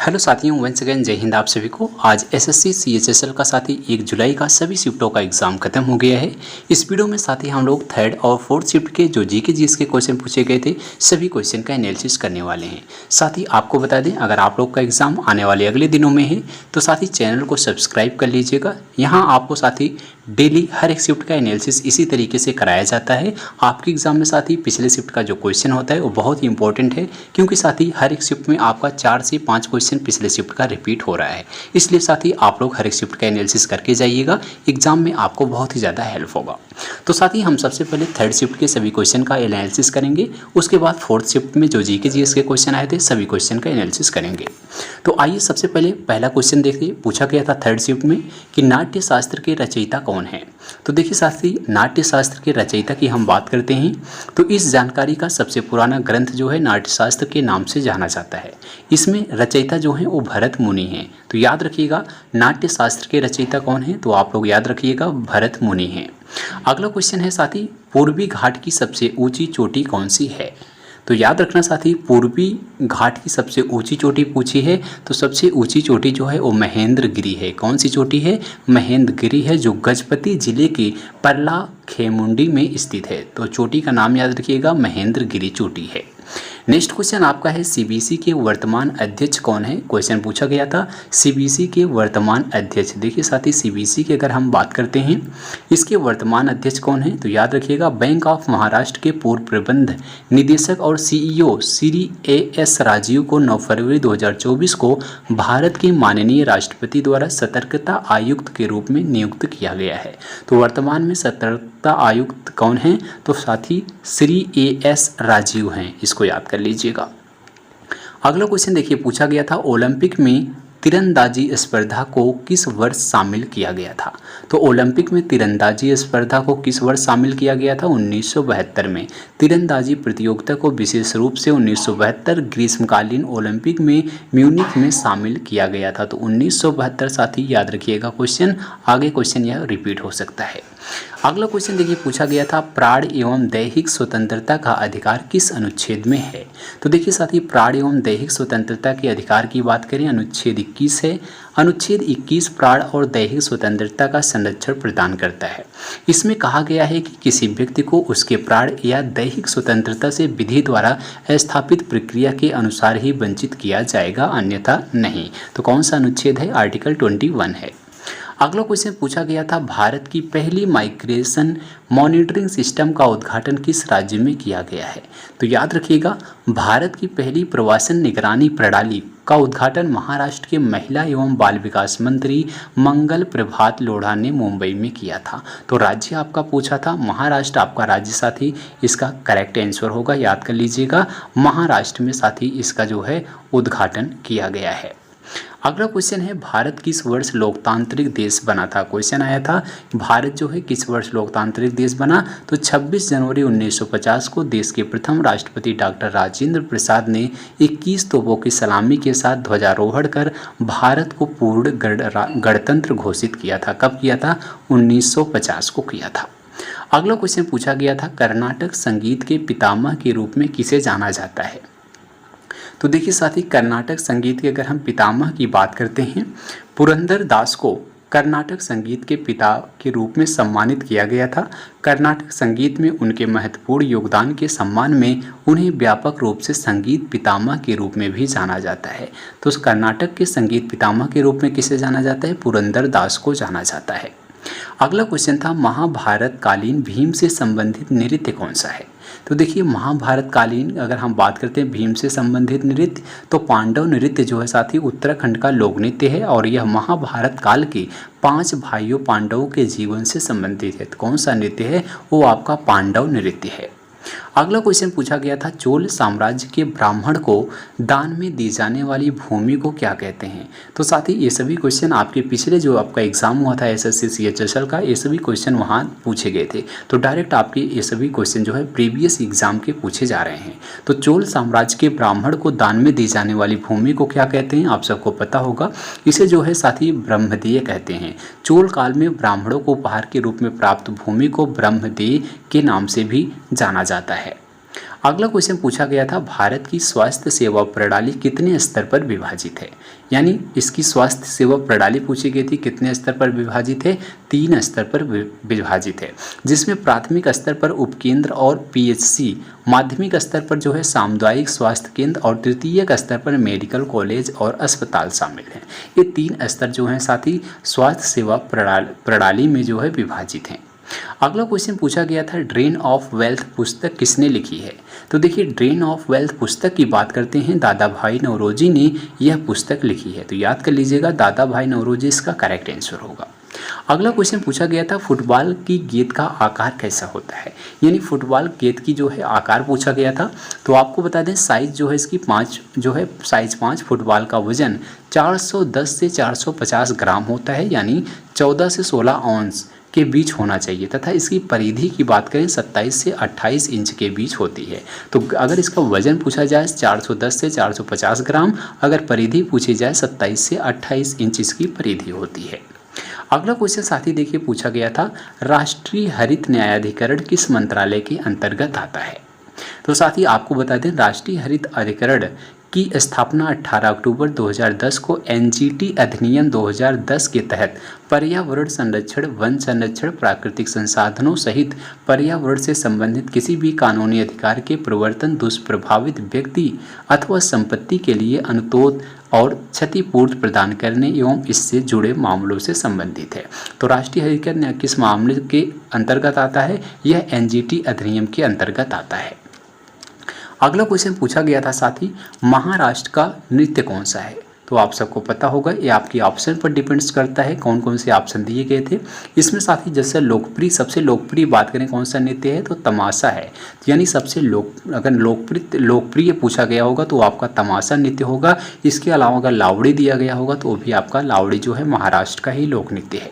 Hello साथियों, once again जय हिंद आप सभी को। आज एसएससी सीएचएसएल का साथी 1 जुलाई का सभी शिफ्टों का एग्जाम खत्म हो गया है। इस वीडियो में साथी हम लोग थर्ड और फोर्थ शिफ्ट के जो जीके जीएस के क्वेश्चन पूछे गए थे सभी क्वेश्चन का एनालिसिस करने वाले हैं। साथ ही आपको बता दें, अगर आप लोग का एग्जाम आने वाले अगले दिनों में है तो साथी चैनल को सब्सक्राइब कर लीजिएगा। यहाँ आपको साथी डेली हर एक शिफ्ट का एनालिसिस इसी तरीके से कराया जाता है। आपके एग्जाम में साथी पिछले शिफ्ट का जो क्वेश्चन होता है वो बहुत ही इंपॉर्टेंट है, क्योंकि साथी हर एक शिफ्ट में आपका 4 से 5 क्वेश्चन पिछले शिफ्ट का रिपीट हो रहा है। इसलिए साथी आप लोग हर एक शिफ्ट का एनालिसिस करके जाइएगा, एग्जाम में आपको बहुत ही ज़्यादा हेल्प होगा। तो साथी हम सबसे पहले थर्ड शिफ्ट के सभी क्वेश्चन का एनालिसिस करेंगे, उसके बाद फोर्थ शिफ्ट में जो जीके जीएस के क्वेश्चन आए थे सभी क्वेश्चन का एनालिसिस करेंगे। तो आइए सबसे पहले पहला क्वेश्चन देखिए। पूछा गया था थर्ड शिफ्ट में कि नाट्य शास्त्र के रचयिता कौन है। तो देखिए साथी, नाट्य शास्त्र के रचयिता की हम बात करते हैं तो इस जानकारी का सबसे पुराना ग्रंथ जो है नाट्य शास्त्र के नाम से जाना जाता है। इसमें रचयिता जो है वो भरत मुनि हैं। तो याद रखिएगा, नाट्य शास्त्र के रचयिता कौन है, तो आप लोग याद रखिएगा भरत मुनि हैं। अगला क्वेश्चन है साथी, पूर्वी घाट की सबसे ऊंची चोटी कौन सी है। तो याद रखना साथी, पूर्वी घाट की सबसे ऊंची चोटी पूछी है तो सबसे ऊंची चोटी जो है वो महेंद्रगिरी है। कौन सी चोटी है, महेंद्रगिरी है, जो गजपति जिले की परला खेमुंडी में स्थित है। तो चोटी का नाम याद रखिएगा, महेंद्रगिरी चोटी है। नेक्स्ट क्वेश्चन आपका है, सीबीसी के वर्तमान अध्यक्ष कौन है। क्वेश्चन पूछा गया था सीबीसी के वर्तमान अध्यक्ष। देखिए साथी, सीबीसी की अगर हम बात करते हैं इसके वर्तमान अध्यक्ष कौन है, तो याद रखिएगा बैंक ऑफ महाराष्ट्र के पूर्व प्रबंध निदेशक और सीईओ श्री एएस राजीव को 9 फरवरी 2024 को भारत के माननीय राष्ट्रपति द्वारा सतर्कता आयुक्त के रूप में नियुक्त किया गया है। तो वर्तमान में सतर्कता आयुक्त कौन है, तो साथी श्री एएस राजीव हैं, इसको याद कर लीजिएगा। अगला क्वेश्चन देखिए, पूछा गया था ओलंपिक में तीरंदाजी स्पर्धा को किस वर्ष शामिल किया गया था। तो ओलंपिक में तीरंदाजी स्पर्धा को किस वर्ष शामिल किया गया था, 1972 में। तीरंदाजी प्रतियोगिता को विशेष रूप से 1972 ग्रीष्मकालीन ओलंपिक में म्यूनिख में शामिल किया गया था। तो 1972 साथी याद रखिएगा क्वेश्चन, आगे क्वेश्चन यह रिपीट हो सकता है। अगला क्वेश्चन देखिए, पूछा गया था प्राण एवं दैहिक स्वतंत्रता का अधिकार किस अनुच्छेद में है। तो देखिए साथी, प्राण एवं दैहिक स्वतंत्रता के अधिकार की बात करें अनुच्छेद 21 है। अनुच्छेद 21 प्राण और दैहिक स्वतंत्रता का संरक्षण प्रदान करता है। इसमें कहा गया है कि किसी व्यक्ति को उसके प्राण या दैहिक स्वतंत्रता से विधि द्वारा स्थापित प्रक्रिया के अनुसार ही वंचित किया जाएगा, अन्यथा नहीं। तो कौन सा अनुच्छेद है, आर्टिकल 21 है। अगला क्वेश्चन पूछा गया था भारत की पहली माइग्रेशन मॉनिटरिंग सिस्टम का उद्घाटन किस राज्य में किया गया है। तो याद रखिएगा, भारत की पहली प्रवासन निगरानी प्रणाली का उद्घाटन महाराष्ट्र के महिला एवं बाल विकास मंत्री मंगल प्रभात लोढ़ा ने मुंबई में किया था। तो राज्य आपका पूछा था, महाराष्ट्र आपका राज्य साथी इसका करेक्ट आंसर होगा, याद कर लीजिएगा, महाराष्ट्र में साथी इसका जो है उद्घाटन किया गया है। अगला क्वेश्चन है, भारत किस वर्ष लोकतांत्रिक देश बना था। क्वेश्चन आया था भारत जो है किस वर्ष लोकतांत्रिक देश बना, तो 26 जनवरी 1950 को देश के प्रथम राष्ट्रपति डॉक्टर राजेंद्र प्रसाद ने 21 तोपों की सलामी के साथ ध्वजारोहण कर भारत को पूर्ण गणतंत्र घोषित किया था। कब किया था, 1950 को किया था। अगला क्वेश्चन पूछा गया था कर्नाटक संगीत के पितामह के रूप में किसे जाना जाता है। तो देखिए साथी, कर्नाटक संगीत के अगर हम पितामह की बात करते हैं, पुरंदर दास को कर्नाटक संगीत के पिता के रूप में सम्मानित किया गया था। कर्नाटक संगीत में उनके महत्वपूर्ण योगदान के सम्मान में उन्हें व्यापक रूप से संगीत पितामह के रूप में भी जाना जाता है। तो उस कर्नाटक के संगीत पितामह के रूप में किसे जाना जाता है, पुरंदर दास को जाना जाता है। अगला क्वेश्चन था महाभारत कालीन भीम से संबंधित नृत्य कौन सा है। तो देखिए, महाभारत कालीन अगर हम बात करते हैं भीम से संबंधित नृत्य, तो पांडव नृत्य जो है साथी उत्तराखंड का लोक नृत्य है और यह महाभारत काल के 5 भाइयों पांडवों के जीवन से संबंधित है। तो कौन सा नृत्य है, वो आपका पांडव नृत्य है। अगला क्वेश्चन पूछा गया था चोल साम्राज्य के ब्राह्मण को दान में दी जाने वाली भूमि को क्या कहते हैं। तो साथी ये सभी क्वेश्चन आपके पिछले जो आपका एग्जाम हुआ था एसएससी सीएचएसएल का, ये सभी क्वेश्चन वहाँ पूछे गए थे। तो डायरेक्ट आपके ये सभी क्वेश्चन जो है प्रीवियस एग्जाम के पूछे जा रहे हैं। तो चोल साम्राज्य के ब्राह्मण को दान में दी जाने वाली भूमि को क्या कहते हैं, आप सबको पता होगा, इसे जो है साथी ब्रह्मदेय कहते हैं। चोल काल में ब्राह्मणों को उपहार के रूप में प्राप्त भूमि को ब्रह्मदेय के नाम से भी जाना जाता है। अगला क्वेश्चन पूछा गया था, भारत की स्वास्थ्य सेवा प्रणाली कितने स्तर पर विभाजित है। यानी इसकी स्वास्थ्य सेवा प्रणाली पूछी गई थी, कितने स्तर पर विभाजित है, 3 स्तर पर विभाजित है, जिसमें प्राथमिक स्तर पर उपकेंद्र और पीएचसी, माध्यमिक स्तर पर जो है सामुदायिक स्वास्थ्य केंद्र और तृतीयक स्तर पर मेडिकल कॉलेज और अस्पताल शामिल हैं। ये 3 स्तर जो हैं साथी स्वास्थ्य सेवा प्रणाली में जो है विभाजित हैं। अगला क्वेश्चन पूछा गया था, ड्रेन ऑफ वेल्थ पुस्तक किसने लिखी है। तो देखिए, ड्रेन ऑफ वेल्थ पुस्तक की बात करते हैं, दादा भाई नौरोजी ने यह पुस्तक लिखी है। तो याद कर लीजिएगा, दादा भाई नौरोजी इसका करेक्ट आंसर होगा। अगला क्वेश्चन पूछा गया था, फुटबॉल की गेंद का आकार कैसा होता है। यानी फुटबॉल गेंद की जो है आकार पूछा गया था। तो आपको बता दें, साइज जो है इसकी 5 जो है साइज 5, फुटबॉल का वजन 410 से 450 ग्राम होता है, यानी 14 से 16 औंस के बीच होना चाहिए, तथा इसकी परिधि की बात करें 27 से 28 इंच के बीच होती है। तो अगर इसका वजन पूछा जाए 410 से 450 ग्राम, अगर परिधि पूछी जाए 27 से 28 इंच इसकी परिधि होती है। अगला क्वेश्चन साथी देखिए पूछा गया था, राष्ट्रीय हरित न्यायाधिकरण किस मंत्रालय के अंतर्गत आता है। तो साथी आपको बता दें, राष्ट्रीय हरित अधिकरण की स्थापना 18 अक्टूबर 2010 को एनजीटी अधिनियम 2010 के तहत पर्यावरण संरक्षण, वन संरक्षण, प्राकृतिक संसाधनों सहित पर्यावरण से संबंधित किसी भी कानूनी अधिकार के प्रवर्तन, दुष्प्रभावित व्यक्ति अथवा संपत्ति के लिए अनुतोध और क्षतिपूर्ति प्रदान करने एवं इससे जुड़े मामलों से संबंधित है। तो राष्ट्रीय अधिकरण किस मामले के अंतर्गत आता है, यह एनजीटी अधिनियम के अंतर्गत आता है। अगला क्वेश्चन पूछा गया था साथी, महाराष्ट्र का नृत्य कौन सा है। तो आप सबको पता होगा, ये आपकी ऑप्शन पर डिपेंड्स करता है, कौन कौन से ऑप्शन दिए गए थे। इसमें साथी जैसे सबसे लोकप्रिय बात करें कौन सा नृत्य है, तो तमाशा है। यानी सबसे अगर लोकप्रिय पूछा गया होगा तो आपका तमाशा नृत्य होगा। इसके अलावा अगर लावड़ी दिया गया होगा तो वो भी आपका लावड़ी जो है महाराष्ट्र का ही लोक नृत्य है।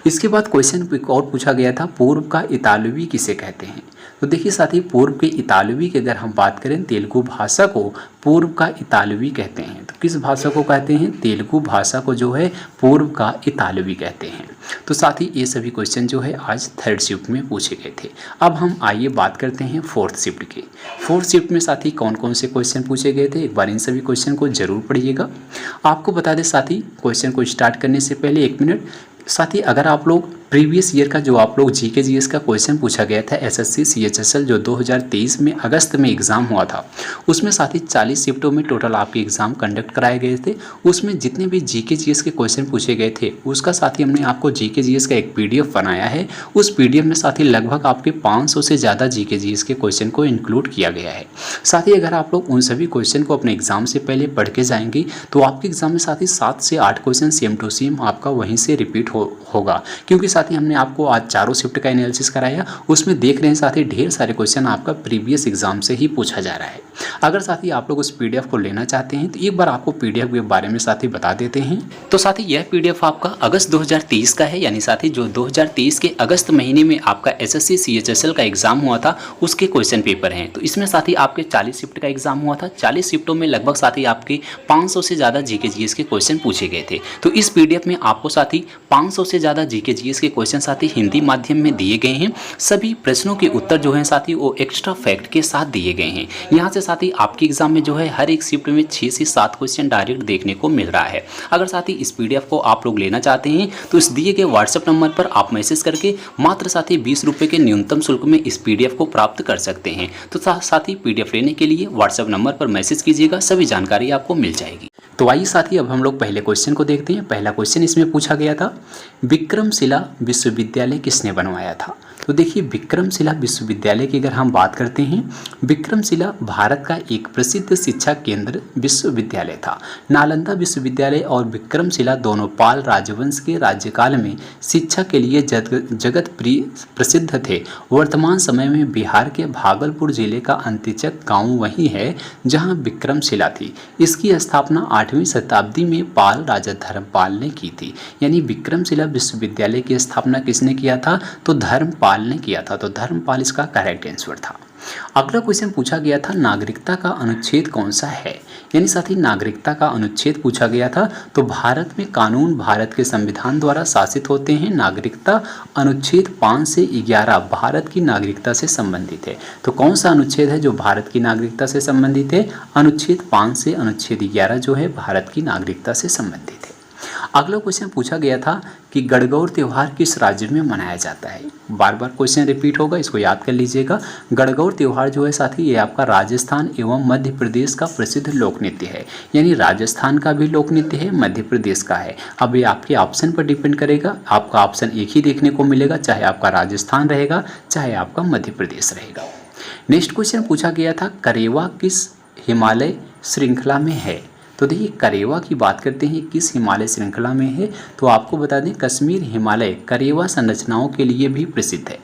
इसके बाद क्वेश्चन और पूछा गया था, पूर्व का इतालवी किसे कहते हैं। तो देखिए साथी, पूर्व के इतालवी की अगर हम बात करें, तेलुगु भाषा को पूर्व का इतालवी कहते हैं। तो किस भाषा को कहते हैं, तेलुगु भाषा को जो है पूर्व का इतालवी कहते हैं। तो साथी ये सभी क्वेश्चन जो है आज 3rd शिफ्ट में पूछे गए थे। अब हम आइए बात करते हैं 4th शिफ्ट के। 4th शिफ्ट में साथी कौन कौन से क्वेश्चन पूछे गए थे, एक बार इन सभी क्वेश्चन को जरूर पढ़िएगा। आपको बता दें साथी, क्वेश्चन को स्टार्ट करने से पहले 1 मिनट साथी, अगर आप लोग प्रीवियस ईयर का जो आप लोग जीके जीएस का क्वेश्चन पूछा गया था एसएससी सीएचएसएल जो 2023 में अगस्त में एग्ज़ाम हुआ था, उसमें साथी 40 शिफ्टों में टोटल आपके एग्ज़ाम कंडक्ट कराए गए थे। उसमें जितने भी जीके जीएस के क्वेश्चन पूछे गए थे उसका साथी हमने आपको जीके जीएस का एक पीडीएफ बनाया है। उस पीडीएफ में साथी लगभग आपके 500 से ज़्यादा जीके जीएस के क्वेश्चन को इंक्लूड किया गया है। साथ ही अगर आप लोग उन सभी क्वेश्चन को अपने एग्जाम से पहले पढ़ के जाएंगे तो आपके एग्जाम में साथी 7 से 8 क्वेश्चन सेम टू सेम आपका वहीं से रिपीट होगा, क्योंकि साथी हमने आपको आज चारों शिफ्ट का एनालिसिस कराया। उसमें देख रहे हैं साथी ढेर सारे क्वेश्चन आपका प्रीवियस एग्जाम से ही पूछा जा रहा है। अगर साथी आप लोग उस पीडीएफ को लेना चाहते हैं तो एक बार आपको पीडीएफ के बारे में साथी बता देते हैं। तो साथी यह पीडीएफ आपका अगस्त 2023 का है, यानी साथी जो 2023 के अगस्त महीने में आपका एसएससी सीएचएसएल का एग्जाम हुआ था उसके क्वेश्चन पेपर हैं। तो इसमें साथी आपके 40 शिफ्ट का एग्जाम हुआ था। 40 शिफ्टों में लगभग साथी आपके 500 से ज़्यादा जीके जीएस के क्वेश्चन पूछे गए थे। तो इस पीडीएफ में आपको साथी 500 से ज़्यादा जीके जीएस के क्वेश्चन साथी हिंदी माध्यम में दिए गए हैं। सभी प्रश्नों के उत्तर जो हैं साथी वो एक्स्ट्रा फैक्ट के साथ दिए गए हैं। यहाँ से साथी आपके एग्जाम में जो है हर एक शिफ्ट में 6 से 7 क्वेश्चन डायरेक्ट देखने को मिल रहा है। अगर साथी इस पीडीएफ को आप लोग लेना चाहते हैं तो इस दिए गए व्हाट्सएप नंबर पर आप मैसेज करके मात्र साथी 20 रुपये के न्यूनतम शुल्क में इस पीडीएफ को प्राप्त कर सकते हैं। तो साथी पीडीएफ लेने के लिए व्हाट्सएप नंबर पर मैसेज कीजिएगा, सभी जानकारी आपको मिल जाएगी। तो आइए साथी अब हम लोग पहले क्वेश्चन को देखते हैं। पहला क्वेश्चन इसमें पूछा गया था, विक्रमशिला विश्वविद्यालय किसने बनवाया था। तो देखिए विक्रमशिला विश्वविद्यालय की अगर हम बात करते हैं, विक्रमशिला भारत का एक प्रसिद्ध शिक्षा केंद्र विश्वविद्यालय था। नालंदा विश्वविद्यालय और विक्रमशिला दोनों पाल राजवंश के राज्यकाल में शिक्षा के लिए जगत प्रसिद्ध थे। वर्तमान समय में बिहार के भागलपुर जिले का अंत्यचक गांव वही है जहां विक्रमशिला थी। इसकी स्थापना 8वीं शताब्दी में पाल राजा धर्मपाल ने की थी। यानी विक्रमशिला विश्वविद्यालय की स्थापना किसने किया था, तो धर्मपाल ने किया था। तो धर्मपाल इसका करेक्ट आंसर था। अगला क्वेश्चन पूछा गया था नागरिकता का अनुच्छेद कौन सा है, यानी साथी नागरिकता का अनुच्छेद पूछा गया था। तो भारत में कानून भारत के संविधान द्वारा शासित होते हैं। नागरिकता अनुच्छेद 5 से 11 भारत की नागरिकता से संबंधित है। तो कौन सा अनुच्छेद है जो भारत की नागरिकता से संबंधित है? अनुच्छेद 5 से अनुच्छेद 11 जो है भारत की नागरिकता से संबंधित है। अगला क्वेश्चन पूछा गया था कि गणगौर त्यौहार किस राज्य में मनाया जाता है। बार बार क्वेश्चन रिपीट होगा, इसको याद कर लीजिएगा। गणगौर त्यौहार जो है साथी ये आपका राजस्थान एवं मध्य प्रदेश का प्रसिद्ध लोक नृत्य है, यानी राजस्थान का भी लोक नृत्य है, मध्य प्रदेश का है। अब ये आपके ऑप्शन पर डिपेंड करेगा, आपका ऑप्शन एक ही देखने को मिलेगा, चाहे आपका राजस्थान रहेगा चाहे आपका मध्य प्रदेश रहेगा। नेक्स्ट क्वेश्चन पूछा गया था करेवा किस हिमालय श्रृंखला में है। तो देखिए करेवा की बात करते हैं किस हिमालय श्रृंखला में है, तो आपको बता दें कश्मीर हिमालय करेवा संरचनाओं के लिए भी प्रसिद्ध है,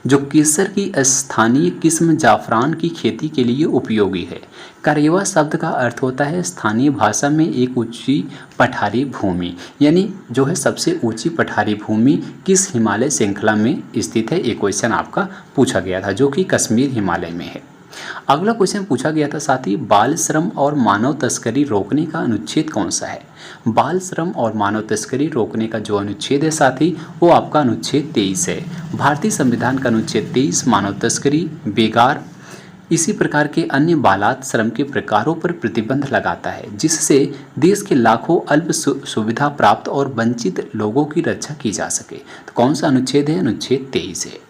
जो केसर की स्थानीय किस्म जाफरान की खेती के लिए उपयोगी है। करेवा शब्द का अर्थ होता है स्थानीय भाषा में एक ऊंची पठारी भूमि, यानी जो है सबसे ऊंची पठारी भूमि किस हिमालय श्रृंखला में स्थित है। एक क्वेश्चन आपका पूछा गया था जो कि कश्मीर हिमालय में है। अगला क्वेश्चन पूछा गया था साथी बाल श्रम और मानव तस्करी रोकने का अनुच्छेद कौन सा है। बाल श्रम और मानव तस्करी रोकने का जो अनुच्छेद है साथी वो आपका अनुच्छेद 23 है। भारतीय संविधान का अनुच्छेद 23 मानव तस्करी, बेगार, इसी प्रकार के अन्य बालात श्रम के प्रकारों पर प्रतिबंध लगाता है, जिससे देश के लाखों अल्प सुविधा प्राप्त और वंचित लोगों की रक्षा की जा सके। तो कौन सा अनुच्छेद है? अनुच्छेद 23 है।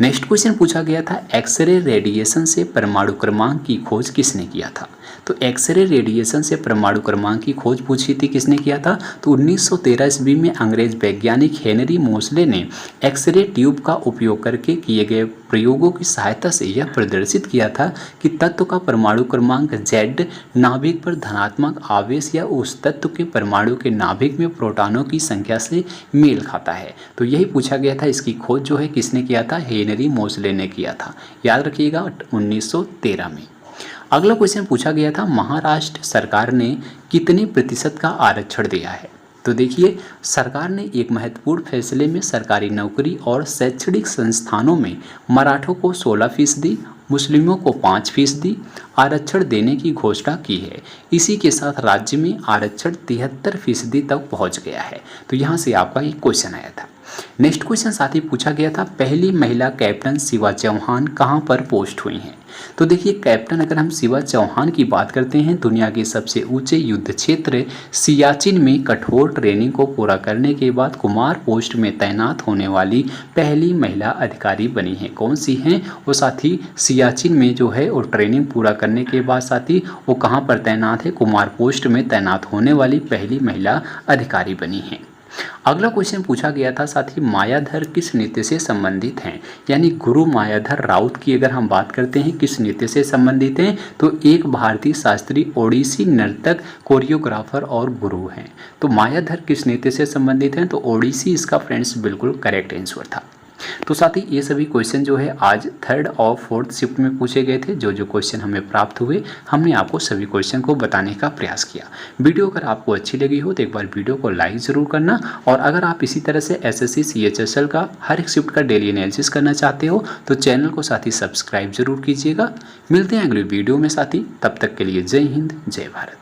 नेक्स्ट क्वेश्चन पूछा गया था एक्सरे रेडिएशन से परमाणु क्रमांक की खोज किसने किया था। तो एक्सरे रेडिएशन से परमाणु क्रमांक की खोज पूछी थी किसने किया था। तो 1913 ईस्वी में अंग्रेज वैज्ञानिक हेनरी मोसले ने एक्सरे ट्यूब का उपयोग करके किए गए प्रयोगों की सहायता से यह प्रदर्शित किया था कि तत्व का परमाणु क्रमांक Z नाभिक पर धनात्मक आवेश या उस तत्व के परमाणु के नाभिक में प्रोटॉनों की संख्या से मेल खाता है। तो यही पूछा गया था, इसकी खोज जो है किसने किया था? हेनरी मोसले ने किया था, याद रखिएगा 1913 में। अगला क्वेश्चन पूछा गया था महाराष्ट्र सरकार ने कितने प्रतिशत का आरक्षण दिया है। तो देखिए सरकार ने एक महत्वपूर्ण फैसले में सरकारी नौकरी और शैक्षणिक संस्थानों में मराठों को 16%, मुस्लिमों को 5% आरक्षण देने की घोषणा की है। इसी के साथ राज्य में आरक्षण 73% तक पहुंच गया है। तो यहाँ से आपका एक क्वेश्चन आया था। नेक्स्ट क्वेश्चन साथ ही पूछा गया था पहली महिला कैप्टन शिवा चौहान कहाँ पर पोस्ट हुई हैं। तो देखिए कैप्टन अगर हम शिवा चौहान की बात करते हैं, दुनिया के सबसे ऊंचे युद्ध क्षेत्र सियाचिन में कठोर ट्रेनिंग को पूरा करने के बाद कुमार पोस्ट में तैनात होने वाली पहली महिला अधिकारी बनी हैं। कौन सी हैं वो साथी? सियाचिन में जो है वो ट्रेनिंग पूरा करने के बाद साथी वो कहाँ पर तैनात है? कुमार पोस्ट में तैनात होने वाली पहली महिला अधिकारी बनी हैं। अगला क्वेश्चन पूछा गया था साथी मायाधर किस नृत्य से संबंधित हैं, यानी गुरु मायाधर राउत की अगर हम बात करते हैं किस नृत्य से संबंधित हैं, तो एक भारतीय शास्त्रीय ओडिसी नर्तक, कोरियोग्राफर और गुरु हैं। तो मायाधर किस नृत्य से संबंधित हैं? तो ओडिसी इसका फ्रेंड्स बिल्कुल करेक्ट आंसर था। तो साथ ही ये सभी क्वेश्चन जो है आज 3rd और 4th शिफ्ट में पूछे गए थे। जो क्वेश्चन हमें प्राप्त हुए हमने आपको सभी क्वेश्चन को बताने का प्रयास किया। वीडियो अगर आपको अच्छी लगी हो तो एक बार वीडियो को लाइक ज़रूर करना, और अगर आप इसी तरह से SSC CHSL का हर एक शिफ्ट का डेली एनालिसिस करना चाहते हो तो चैनल को साथ ही सब्सक्राइब जरूर कीजिएगा। मिलते हैं अगली वीडियो में साथी, तब तक के लिए जय हिंद जय भारत।